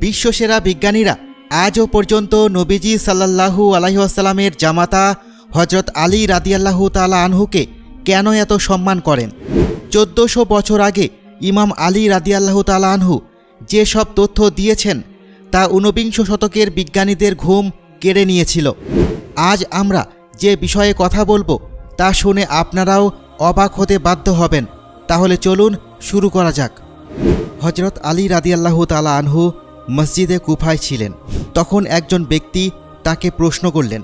বিশ্বসেরা বিজ্ঞানীরা আজও পর্যন্ত নবীজি সাল্লাল্লাহু আলাইহি ওয়াসাল্লামের জামাতা হজরত আলী রাদিয়াল্লাহু তাআলা আনহুকে কেন এত সম্মান করেন? 1400 বছর আগে ইমাম আলী রাদিয়াল্লাহু তাআলা আনহু যে সব তথ্য দিয়েছেন তা ঊনবিংশ শতকের বিজ্ঞানীদের ঘুম কেড়ে নিয়েছিল। আজ আমরা যে বিষয়ে কথা বলবো তা শুনে আপনারাও অবাক হতে বাধ্য হবেন। তাহলে চলুন শুরু করা যাক। হজরত আলী রাদিয়াল্লাহু তাআলা আনহু মসজিদে কুফায় ছিলেন। তখন একজন ব্যক্তি তাকে প্রশ্ন করলেন,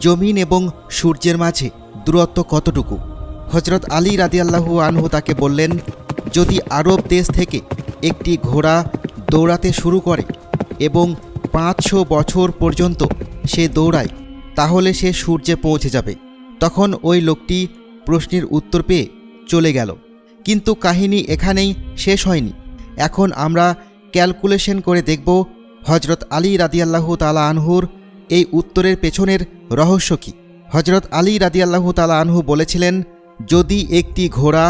জমিন এবং সূর্যের মাঝে দূরত্ব কতটুকু? হজরত আলী রাদিয়াল্লাহু আনহু তাকে বললেন, যদি আরব দেশ থেকে একটি ঘোড়া দৌড়াতে শুরু করে এবং 500 বছর পর্যন্ত সে দৌড়ায় তাহলে সে সূর্যে পৌঁছে যাবে। তখন ওই লোকটি প্রশ্নের উত্তর পেয়ে চলে গেল। কিন্তু কাহিনী এখানেই শেষ হয়নি। এখন আমরা ক্যালকুলেশন করে দেখব হজরত আলী রাদিয়াল্লাহু তাআলা আনহুর এই উত্তরের পেছনের রহস্য কী। হজরত আলী রাদিয়াল্লাহু তাআলা আনহু বলেছিলেন, যদি একটি ঘোড়া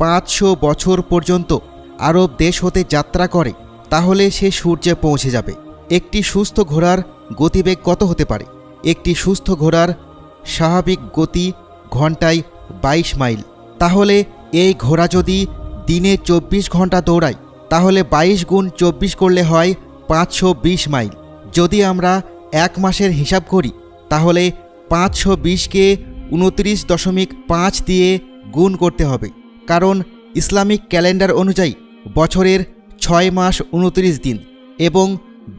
500 বছর পর্যন্ত আরব দেশ হতে যাত্রা করে তাহলে সে সূর্যে পৌঁছে যাবে। একটি সুস্থ ঘোড়ার গতিবেগ কত হতে পারে? একটি সুস্থ ঘোড়ার স্বাভাবিক গতি ঘন্টায় 22 মাইল। তাহলে এই ঘোড়া যদি দিনে 24 ঘন্টা দৌড়ায় তাহলে 22 গুণ 24 করলে হয় 520 মাইল। যদি আমরা এক মাসের হিসাব করি তাহলে 520কে 29.5 দিয়ে গুণ করতে হবে, কারণ ইসলামিক ক্যালেন্ডার অনুযায়ী বছরের 6 মাস 29 দিন এবং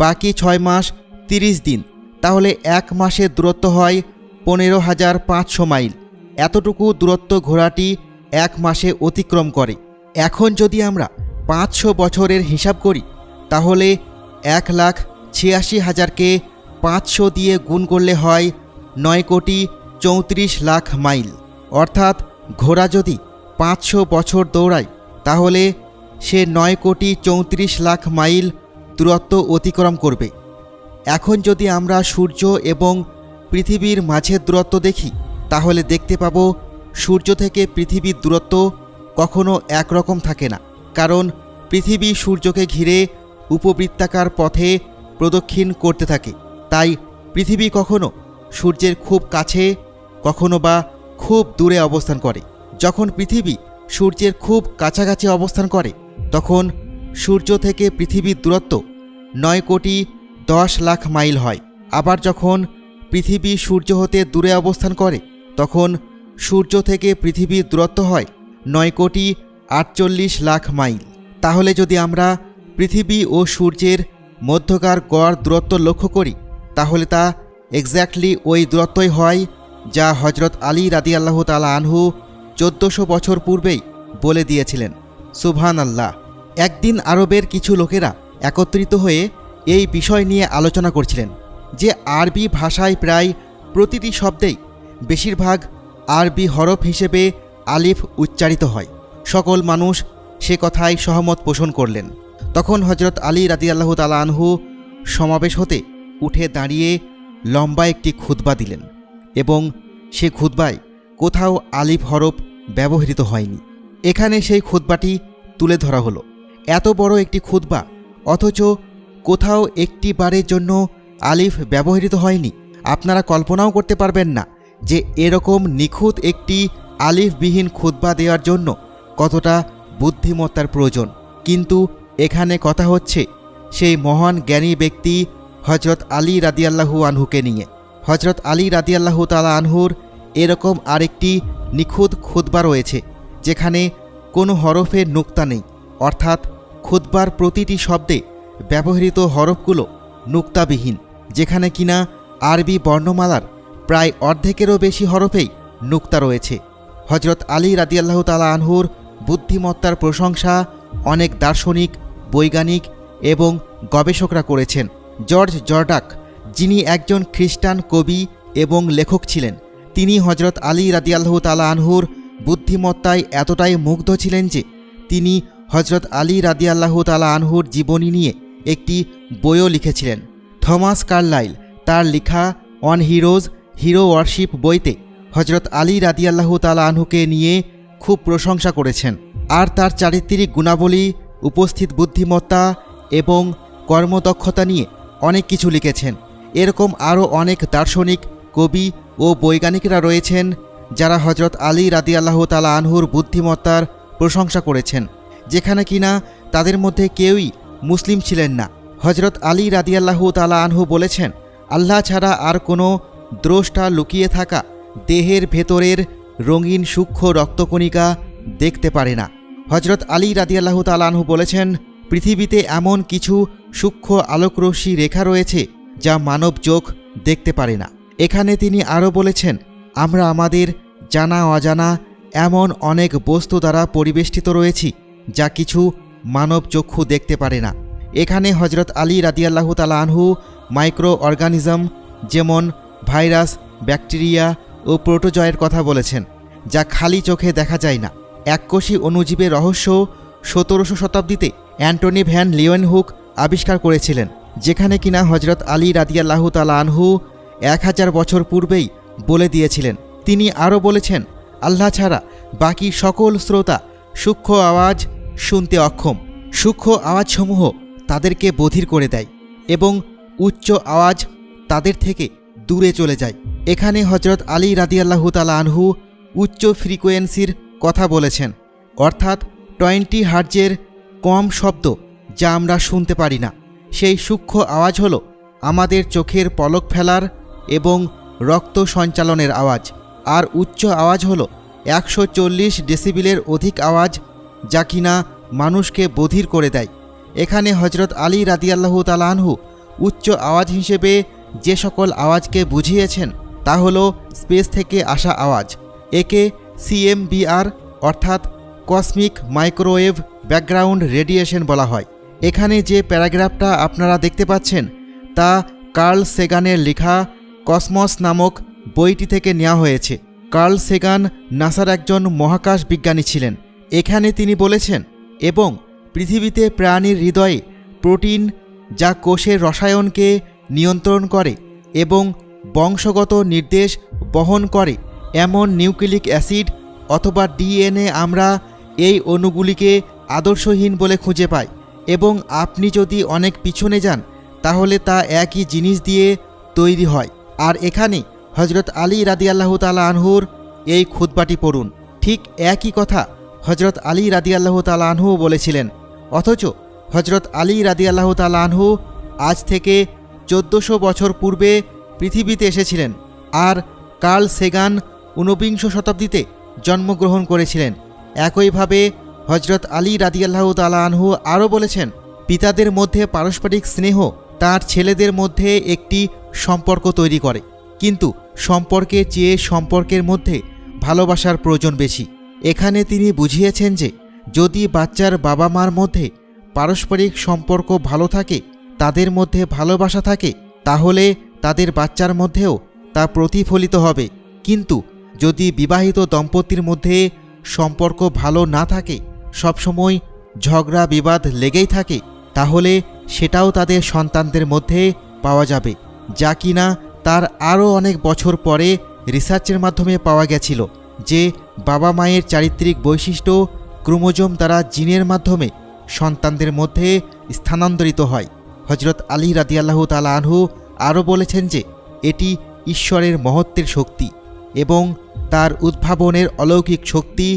বাকি 6 মাস 30 দিন। তাহলে এক মাসের দূরত্ব হয় 15,500 মাইল। এতটুকু দূরত্ব ঘোড়াটি এক মাসে অতিক্রম করে। এখন যদি আমরা 500 বছরের হিসাব করি তাহলে 1,86,000কে 500 দিয়ে গুণ করলে হয় 9,34,00,000 মাইল। অর্থাৎ ঘোড়া যদি 500 বছর দৌড়ায় তাহলে সে 9,34,00,000 মাইল দূরত্ব অতিক্রম করবে। এখন যদি আমরা সূর্য এবং পৃথিবীর মাঝের দূরত্ব দেখি তাহলে দেখতে পাব সূর্য থেকে পৃথিবীর দূরত্ব কখনো একরকম থাকে না, কারণ পৃথিবী সূর্যকে ঘিরে উপবৃত্তাকার পথে প্রদক্ষিণ করতে থাকে। তাই পৃথিবী কখনো সূর্যের খুব কাছে কখনো বা খুব দূরে অবস্থান করে। যখন পৃথিবী সূর্যের খুব কাছাকাছি অবস্থান করে তখন সূর্য থেকে পৃথিবীর দূরত্ব 9,10,00,000 মাইল হয়। আবার যখন পৃথিবী সূর্য হতে দূরে অবস্থান করে তখন সূর্য থেকে পৃথিবীর দূরত্ব হয় 9,48,00,000 মাইল। তাহলে যদি আমরা পৃথিবী ও সূর্যের মধ্যকার গড় দূরত্ব লক্ষ্য করি তাহলে তা এক্স্যাক্টলি ওই দূরত্বই হয় যা হজরত আলী রাদিয়াল্লাহু তাআলা আনহু 1400 বছর পূর্বেই বলে দিয়েছিলেন। সুবহানাল্লাহ। একদিন আরবের কিছু লোকেরা একত্রিত হয়ে এই বিষয় নিয়ে আলোচনা করছিলেন যে আরবি ভাষায় প্রায় প্রতিটি শব্দেই বেশিরভাগ আরবি হরফ হিসেবে আলিফ উচ্চারিত হয়। সকল মানুষ সে কথায় সহমত পোষণ করলেন। তখন হজরত আলী রাদিয়াল্লাহু তাআলা আনহু সমাবেশ হতে উঠে দাঁড়িয়ে লম্বা একটি খুতবা দিলেন এবং সে খুতবায় কোথাও আলিফ হরফ ব্যবহৃত হয়নি। এখানে সেই খুতবাটি তুলে ধরা হলো। এত বড় একটি খুতবা অথচ কোথাও একটি বারের জন্য আলিফ ব্যবহৃত হয়নি। আপনারা কল্পনাও করতে পারবেন না যে এরকম নিখুঁত একটি আলিফবিহীন খুতবা দেওয়ার জন্য কতটা বুদ্ধিমত্তার প্রয়োজন। কিন্তু এখানে কথা হচ্ছে সেই মহান জ্ঞানী ব্যক্তি হজরত আলী রাদিয়াল্লাহু আনহুকে নিয়ে। হজরত আলী রাদিয়াল্লাহু তাআলা আনহুর এরকম আরেকটি নিখুঁত খুতবা রয়েছে যেখানে কোনো হরফের নুক্তা নেই, অর্থাৎ খুতবার প্রতিটি শব্দে ব্যবহৃত হরফগুলো নুক্তাবিহীন, যেখানে কিনা আরবি বর্ণমালার প্রায় অর্ধেকেরও বেশি হরফেই নুক্তা রয়েছে। হজরত আলী রাদিয়াল্লাহু তাআলা আনহুর বুদ্ধিমত্তার প্রশংসা অনেক দার্শনিক, বৈজ্ঞানিক এবং গবেষকরা করেছেন। জর্জ জর্ডাক, যিনি একজন খ্রিস্টান কবি এবং লেখক ছিলেন, তিনি হজরত আলী রাদিয়াল্লাহু তাআলা আনহুর বুদ্ধিমত্তায় এতটাই মুগ্ধ ছিলেন যে তিনি হজরত আলী রাদিয়াল্লাহু তাআলা আনহুর জীবনী নিয়ে একটি বইও লিখেছিলেন। থমাস কার্লাইল তার লেখা অন হিরোজ হিরো ওয়ারশিপ বইতে হজরত আলী রাদিয়াল্লাহু তাআলা আনহুকে নিয়ে খুব প্রশংসা করেছেন। আর তার চারিত্রিক গুণাবলী, উপস্থিত বুদ্ধিমত্তা এবং কর্মদক্ষতা নিয়ে অনেক কিছু লিখেছেন। এরকম আরও অনেক দার্শনিক, কবি ও বৈজ্ঞানিকরা রয়েছেন যারা হজরত আলী রাদিয়াল্লাহু তাআলা আনহুর বুদ্ধিমত্তার প্রশংসা করেছেন, যেখানে কিনা তাদের মধ্যে কেউই মুসলিম ছিলেন না। হজরত আলী রাদিয়াল্লাহু তাআলা আনহু বলেছেন, আল্লাহ ছাড়া আর কোনো দ্রষ্টা লুকিয়ে থাকা দেহের ভেতরের রঙিন সূক্ষ্ম রক্তকণিকা দেখতে পারে না। হজরত আলী রাদিয়াল্লাহু তাআলা আনহু বলেছেন, পৃথিবীতে এমন কিছু সূক্ষ্ম আলোকরশ্মি রেখা রয়েছে যা মানব চোখ দেখতে পারে না। এখানে তিনি আরও বলেছেন, আমরা আমাদের জানা অজানা এমন অনেক বস্তু দ্বারা পরিবেষ্টিত রয়েছি যা কিছু মানব চক্ষু দেখতে পারে না। এখানে হজরত আলী রাদিয়াল্লাহু তাআলা আনহু মাইক্রো অর্গানিজম যেমন ভাইরাস, ব্যাকটেরিয়া ও প্রোটোজয়ের কথা বলেছেন, যা খালি চোখে দেখা যায় না। এককোষী অণুজীবের রহস্য 17শো শতাব্দীতে অ্যান্টনি ভ্যান লিওয়েনহুক আবিষ্কার করেছিলেন, যেখানে কিনা হজরত আলী রাদিয়াল্লাহু তাআলা আনহু 1000 বছর পূর্বেই বলে দিয়েছিলেন। তিনি আরও বলেছেন, আল্লাহ ছাড়া বাকি সকল শ্রোতা সূক্ষ্ম আওয়াজ শুনতে অক্ষম। সূক্ষ্ম আওয়াজসমূহ তাদেরকে বধির করে দেয় এবং উচ্চ আওয়াজ তাদের থেকে দূরে চলে যায়। এখানে হজরত আলী রাদিয়াল্লাহু তাআলা আনহু উচ্চ ফ্রিকোয়েন্সির কথা বলেছেন, অর্থাৎ 20 হার্টজের কম শব্দ যা আমরা শুনতে পারি না। সেই সূক্ষ্ম আওয়াজ হলো আমাদের চোখের পলক ফেলার এবং রক্ত সঞ্চালনের আওয়াজ। আর উচ্চ আওয়াজ হলো 140 ডেসিবেলের অধিক আওয়াজ, যা কিনা মানুষকে বধির করে দেয়। এখানে হজরত আলী রাদিয়াল্লাহু তাআলা আনহু উচ্চ আওয়াজ হিসেবে যে সকল আওয়াজকে বুঝিয়েছেন তা হলো স্পেস থেকে আসা আওয়াজ। একে CMBR অর্থাৎ কসমিক মাইক্রোওয়েভ ব্যাকগ্রাউন্ড রেডিয়েশন বলা হয়। এখানে যে প্যারাগ্রাফটা আপনারা দেখতে পাচ্ছেন তা কার্ল সেগানের লেখা কসমস নামক বইটি থেকে নেওয়া হয়েছে। কার্ল সেগান নাসার একজন মহাকাশ বিজ্ঞানী ছিলেন। এখানে তিনি বলেছেন, এবং পৃথিবীতে প্রাণীর হৃদয়ে প্রোটিন যা কোষের রসায়নকে নিয়ন্ত্রণ করে এবং বংশগত নির্দেশ বহন করে এমন নিউক্লিক অ্যাসিড অথবা DNA আমরা এই অণুগুলিকে আদর্শহীন বলে খুঁজে পাই, এবং আপনি যদি অনেক পিছনে যান তাহলে তা একই জিনিস দিয়ে তৈরি হয়। আর এখানে হজরত আলী রাদিয়াল্লাহু তাআলা আনহুর এই খুতবাটি পড়ুন। ঠিক একই কথা হজরত আলী রাদিয়াল্লাহু তাআলা আনহু বলেছিলেন, অথচ হজরত আলী রাদিয়াল্লাহু তাআলা আনহু আজ থেকে 1400 বছর পূর্বে পৃথিবীতে এসেছিলেন। আর কার্ল সেগান 19বিংশ শতাব্দীতে জন্মগ্রহণ করেছিলেন। একইভাবে হজরত আলী রাদিয়াল্লাহু তাআলা আনহু আরও বলেছেন, পিতাদের মধ্যে পারস্পরিক স্নেহ তার ছেলেদের মধ্যে একটি সম্পর্ক তৈরি করে, কিন্তু সম্পর্কের চেয়ে সম্পর্কের মধ্যে ভালোবাসার প্রয়োজন বেশি। এখানে তিনি বুঝিয়েছেন যে যদি বাচ্চার বাবা মার মধ্যে পারস্পরিক সম্পর্ক ভালো থাকে, তাদের মধ্যে ভালোবাসা থাকে, তাহলে তাদের বাচ্চার মধ্যেও তা প্রতিফলিত হবে। কিন্তু যদি বিবাহিত দম্পতির মধ্যে সম্পর্ক ভালো না থাকে, সবসময় ঝগড়া বিবাদ লেগেই থাকে, তাহলে সেটাও তাদের সন্তানদের মধ্যে পাওয়া যাবে, যা কিনা তার আরও অনেক বছর পরে রিসার্চের মাধ্যমে পাওয়া গেছিল যে বাবা মায়ের চারিত্রিক বৈশিষ্ট্য ক্রোমোজোম দ্বারা জিনের মাধ্যমে সন্তানদের মধ্যে স্থানান্তরিত হয়। হজরত আলী রাদিয়াল্লাহু তাআলা আনহু আরও বলেছেন যে এটি ঈশ্বরের মহত্বের শক্তি এবং তার উদ্ভাবনের অলৌকিক শক্তি,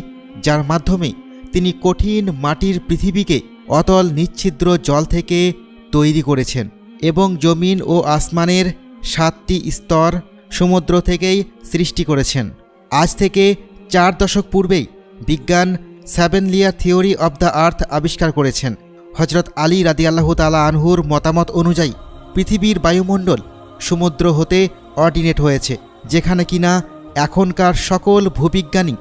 যার মাধ্যমে তিনি কঠিন মাটির পৃথিবীকে অতল নিচ্ছিদ্র জল থেকে তৈরি করেছেন এবং জমিন ও আসমানের 7টি স্তর সমুদ্র থেকেই সৃষ্টি করেছেন। আজ থেকে 4 দশক পূর্বেই বিজ্ঞান 7 layer theory of the earth আবিষ্কার করেছেন। হজরত আলী রাদিয়াল্লাহু তাআলা আনহুর মতামত অনুযায়ী পৃথিবীর বায়ুমণ্ডল সমুদ্র হতে অরিজিনেট হয়েছে, যেখানে কিনা এখনকার সকল ভূবিজ্ঞানী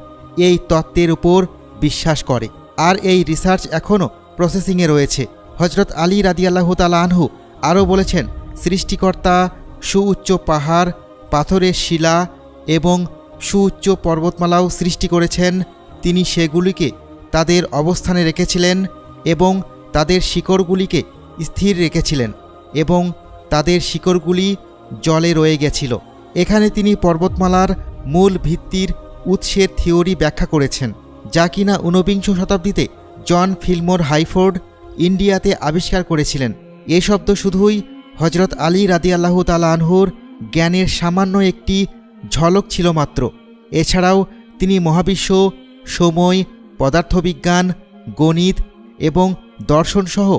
এই তত্ত্বের উপর বিশ্বাস করে। আর এই রিসার্চ এখনও প্রসেসিংয়ে রয়েছে। হজরত আলী রাদিয়াল্লাহু তাআলা আনহু আরও বলেছেন, সৃষ্টিকর্তা সুউচ্চ পাহাড়, পাথরের শিলা এবং সুউচ্চ পর্বতমালাও সৃষ্টি করেছেন। তিনি সেগুলিকে তাদের অবস্থানে রেখেছিলেন এবং তাদের শিকড়গুলিকে স্থির রেখেছিলেন এবং তাদের শিকড়গুলি জলে রয়ে গেছিল। এখানে তিনি পর্বতমালার মূল ভিত্তির উৎসের থিওরি ব্যাখ্যা করেছেন, যা কিনা 19বিংশ শতাব্দীতে জন ফিলমোর হাইফোর্ড ইন্ডিয়াতে আবিষ্কার করেছিলেন। এ শব্দ শুধুই হজরত আলী রাদিয়াল্লাহু তাআলা আনহুর জ্ঞানের সামান্য একটি ঝলক ছিল মাত্র। এছাড়াও তিনি মহাবিশ্ব, সময়, পদার্থবিজ্ঞান, গণিত এবং দর্শনসহ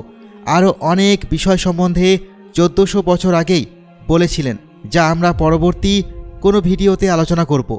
আরও অনেক বিষয় সম্বন্ধে 1400 বছর আগেই বলেছিলেন, যা আমরা পরবর্তী কোনো ভিডিওতে আলোচনা করব।